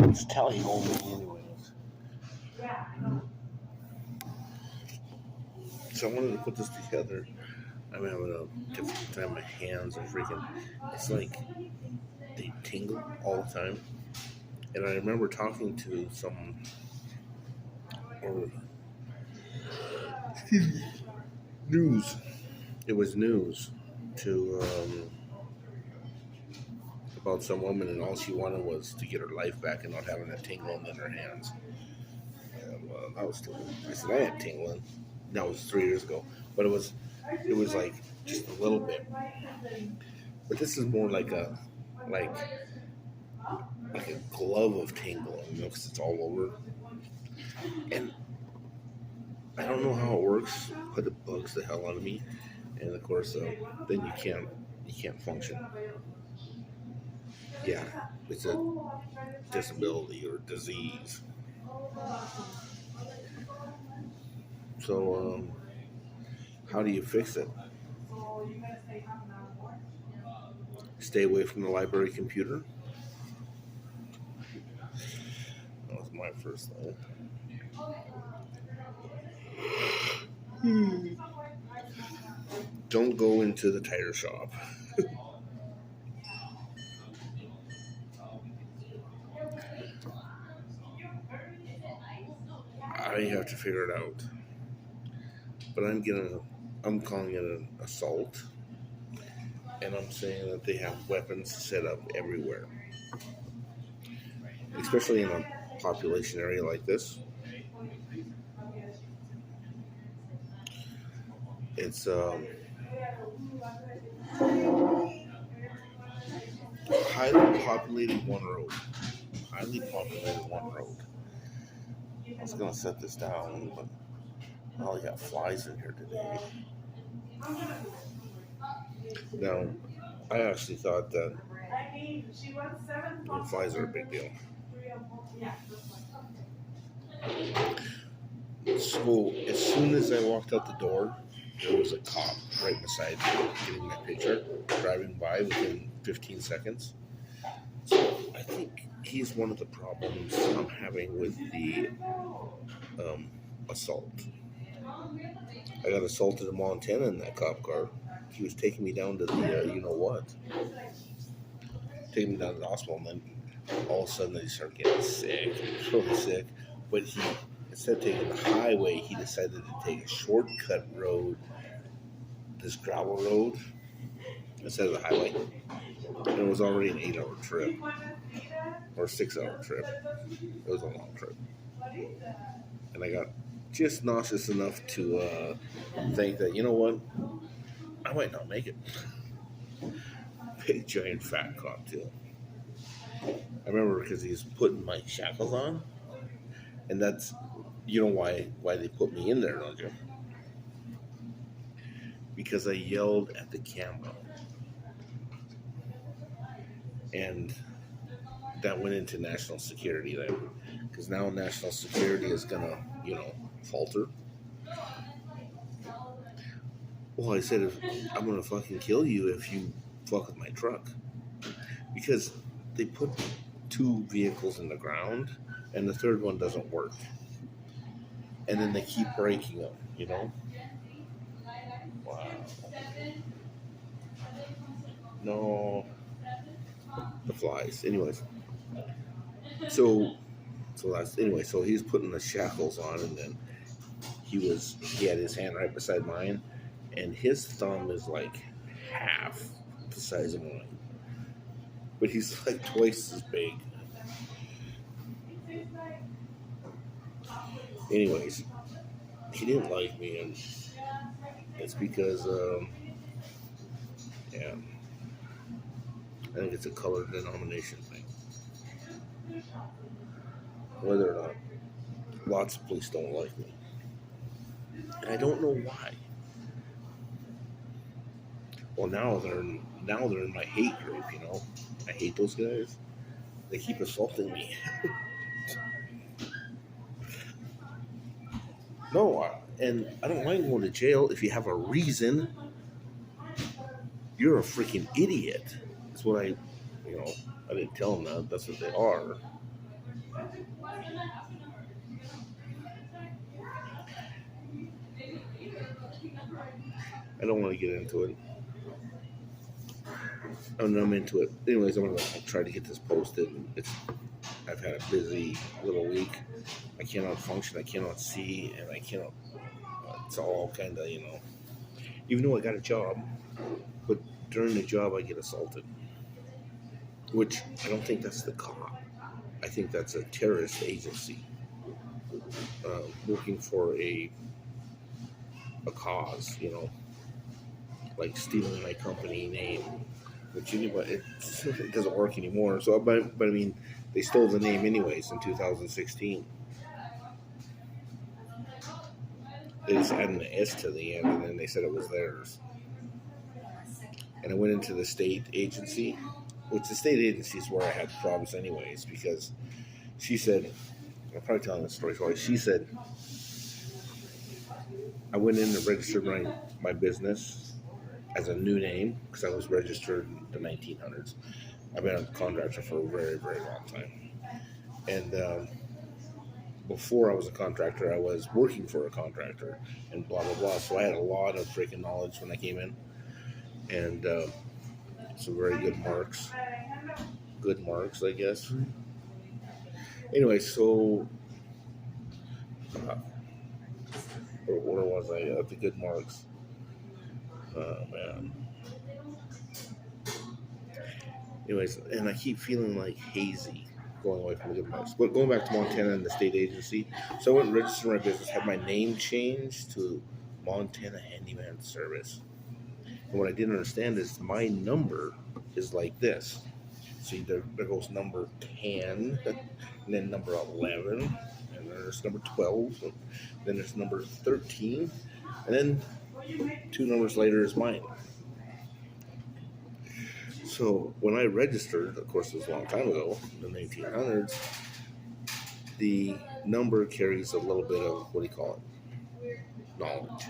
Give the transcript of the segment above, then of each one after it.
It's telling on me anyways. So I wanted to put this together. I'm having a difficult time. My hands are freaking. It's like they tingle all the time. And I remember talking to someone, or news. It was news to about some woman, and all she wanted was to get her life back and not having a tingling in her hands. And that was stupid. I said I had tingling. That was 3 years ago, but it was like just a little bit. But this is more like like a glove of tingling, because it's all over. And I don't know how it works, but it bugs the hell out of me. And of course, then you can't function. Yeah, it's a disability or disease. So, how do you fix it? Stay away from the library computer. That was my first thought. Don't go into the tire shop. I have to figure it out. But I'm calling it an assault, and I'm saying that they have weapons set up everywhere, especially in a population area like this. It's highly populated one road. Highly populated one road. I was gonna set this down, but I got flies in here today. Now, I actually thought that flies are a big deal. So as soon as I walked out the door, there was a cop right beside me getting my picture, driving by within 15 seconds. So I think he's one of the problems I'm having with the assault. I got assaulted in Montana in that cop car. He was taking me down to the, you know what? Taking me down to the hospital, and then all of a sudden they start getting sick, really sick. But instead of taking the highway, he decided to take a shortcut road, this gravel road, instead of the highway. And it was already an 8-hour trip, or a 6-hour trip. It was a long trip. And I got just nauseous enough to think that, you know what, I might not make it. Big, giant, fat cocktail. I remember because he's putting my shackles on, and that's, you know why they put me in there, don't you? Because I yelled at the camera, and that went into national security then, because now national security is gonna, falter. Well, I said, I'm gonna fucking kill you if you fuck with my truck, because they put 2 vehicles in the ground, and the third one doesn't work, and then they keep breaking them. Wow. No, the flies. Anyways, so so he's putting the shackles on, and then he had his hand right beside mine, and his thumb is like half the size of mine, but he's like twice as big. Anyways, he didn't like me, and it's because yeah, I think it's a color denomination thing. Whether or not lots of police don't like me, and I don't know why. Well, now they're in my hate group. I hate those guys. They keep assaulting me. No, and I don't mind going to jail if you have a reason. you're a freaking idiot. That's what I didn't tell them that. That's what they are. I don't want to get into it. I'm into it. Anyways, I'm gonna try to get this posted. I've had a busy little week. I cannot function. I cannot see, and I cannot. It's all kind of Even though I got a job, but during the job I get assaulted, which I don't think that's the cop. I think that's a terrorist agency working for a cause. Like stealing my company name, which it doesn't work anymore. So, but I mean, they stole the name anyways in 2016. They just added an S to the end, and then they said it was theirs. And I went into the state agency, which the state agency is where I had problems anyways, because she said, I'm probably telling this story twice. She said, I went in and registered my business as a new name because I was registered in the 1900s. I've been a contractor for a very, very long time. And before I was a contractor, I was working for a contractor and blah, blah, blah. So I had a lot of freaking knowledge when I came in. And some very good marks. Good marks, I guess. Anyway, so where was I at the good marks? Oh, man. Anyways, and I keep feeling like hazy going away from the good marks. But going back to Montana and the state agency, so I went and registered my business, had my name changed to Montana Handyman Service. And what I didn't understand is my number is like this. See, there goes number 10, and then number 11, and then there's number 12, and then there's number 13, and then 2 numbers later is mine. So when I registered, of course it was a long time ago, in the 1800s, the number carries a little bit of, what do you call it, knowledge.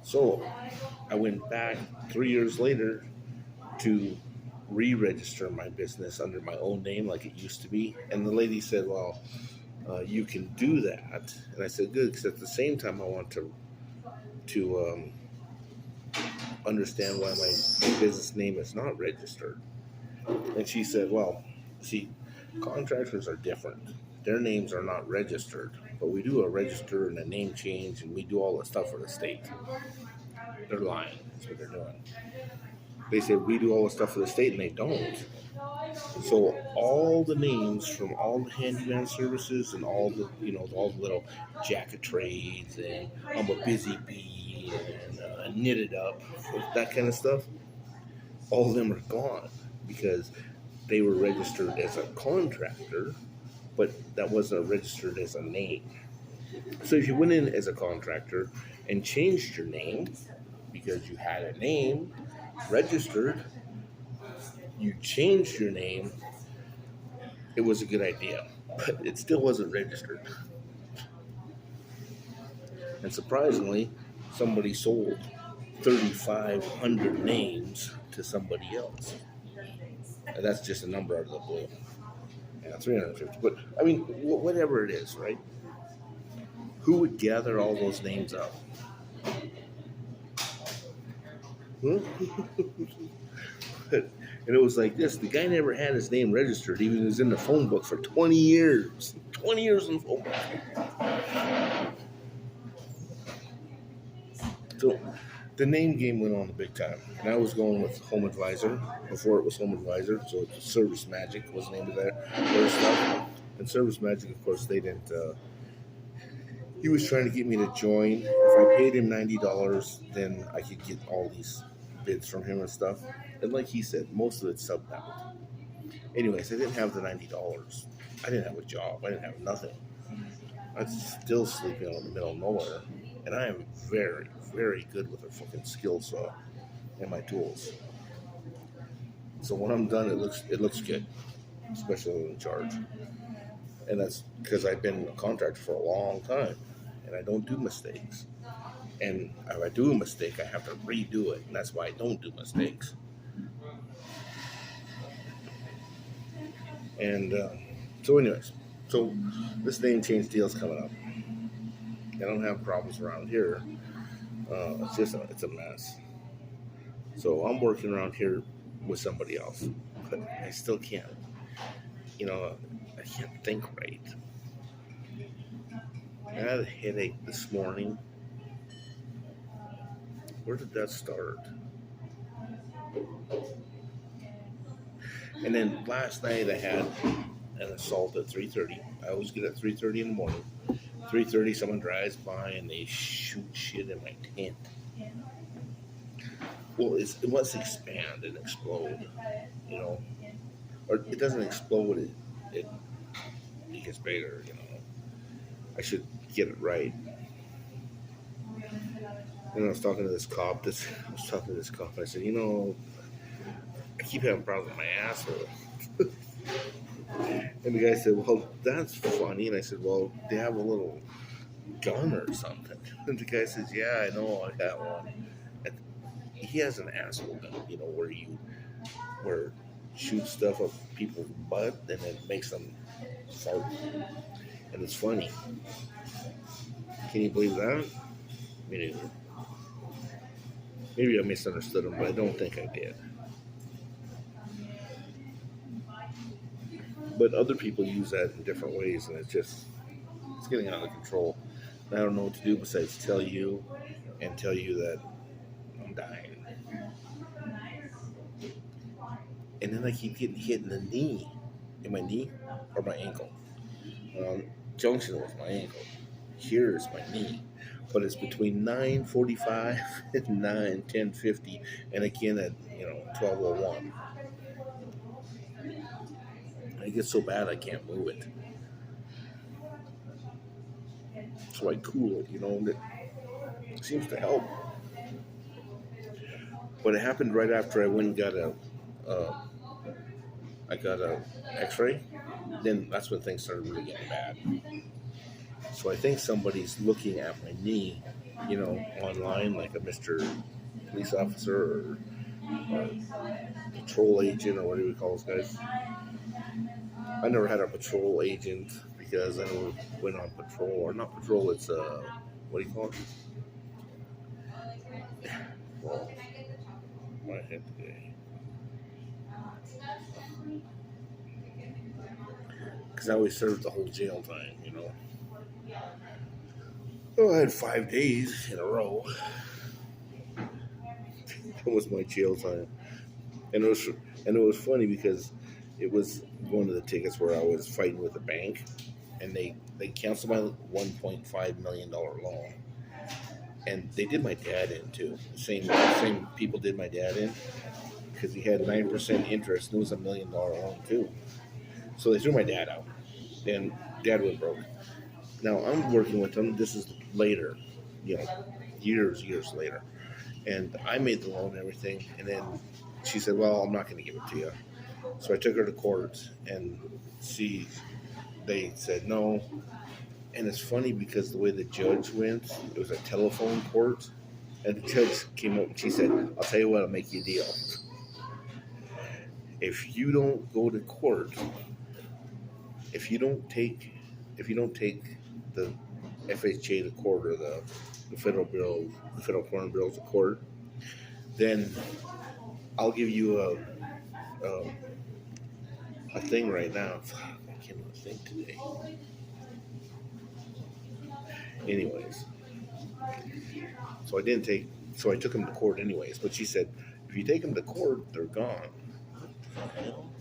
So I went back 3 years later to re-register my business under my own name like it used to be. And the lady said, well, you can do that. And I said, good, because at the same time I want to understand why my business name is not registered. And she said, well, see, contractors are different. Their names are not registered, but we do a register and a name change, and we do all the stuff for the state. They're lying. That's what they're doing. They say we do all the stuff for the state, and they don't. So all the names from all the handyman services and all the all the little jacket trades and I'm a busy bee and knitted up, that kind of stuff, all of them are gone because they were registered as a contractor, but that wasn't registered as a name. So if you went in as a contractor and changed your name because you had a name registered, you changed your name, it was a good idea, but it still wasn't registered. And surprisingly, somebody sold 3,500 names to somebody else. And that's just a number out of the blue. Yeah, 350. But, I mean, whatever it is, right? Who would gather all those names up? And it was like this. The guy never had his name registered. He was in the phone book for 20 years. 20 years in the phone book. So the name game went on the big time. And I was going with Home Advisor before it was Home Advisor. So Service Magic was the name of their stuff. And Service Magic, of course, they didn't. He was trying to get me to join. If I paid him $90, then I could get all these bids from him and stuff. And like he said, most of it's subbound. Anyways, I didn't have the $90. I didn't have a job. I didn't have nothing. I was still sleeping out in the middle of nowhere. And I am very, very good with a fucking skill saw and my tools. So when I'm done, it looks good, especially when I'm in charge. And that's because I've been a contractor for a long time, and I don't do mistakes. And if I do a mistake, I have to redo it. And that's why I don't do mistakes. And so, anyways, so this name change deal's coming up. I don't have problems around here. It's a mess. So I'm working around here with somebody else, but I still can't. I can't think right. I had a headache this morning. Where did that start? And then last night I had an assault at 3:30. I always get at 3:30 in the morning. 3:30, someone drives by and they shoot shit in my tent. Well, it must expand and explode, or it doesn't explode. It gets bigger. I should get it right. And I was talking to this cop. I said, I keep having problems with my asshole. And the guy said, well, that's funny. And I said, well, they have a little gun or something. And the guy says, yeah, I know, I got one. And he has an asshole gun, where you shoot stuff up people's butt and it makes them fart. And it's funny. Can you believe that? Me neither. Maybe I misunderstood him, but I don't think I did. But other people use that in different ways, and it's getting out of control. And I don't know what to do besides tell you that I'm dying. And then I keep getting hit in the knee. In my knee or my ankle. Junction was my ankle. Here is my knee. But it's between 9:45 and 10:50, and again at 12:01. It gets so bad I can't move it. So I cool it, and it seems to help. But it happened right after I went and got a X-ray. Then that's when things started really getting bad. So I think somebody's looking at my knee, online, like a Mr. Police Officer or patrol agent or whatever you call those guys. I never had a patrol agent because I never went on patrol, or not patrol. It's what do you call it? Well, my head today. Because I always served the whole jail time, Oh, I had 5 days in a row. That was my jail time, and it was funny because it was one of the tickets where I was fighting with a bank, and they canceled my $1.5 million loan, and they did my dad in too. The same people did my dad in because he had 9% interest, and it was $1 million loan too. So they threw my dad out, and dad went broke. Now I'm working with them. This is later, years later. And I made the loan and everything. And then she said, well, I'm not going to give it to you. So I took her to court and they said no. And it's funny because the way the judge went, it was a telephone court. And the judge came up and she said, I'll tell you what, I'll make you a deal. If you don't go to court, if you don't take the FHA to court or the Federal Foreign Bureau to court, then I'll give you a thing right now. I cannot think today. Anyways, so I took him to court anyways. But she said, if you take them to court, they're gone. What the hell?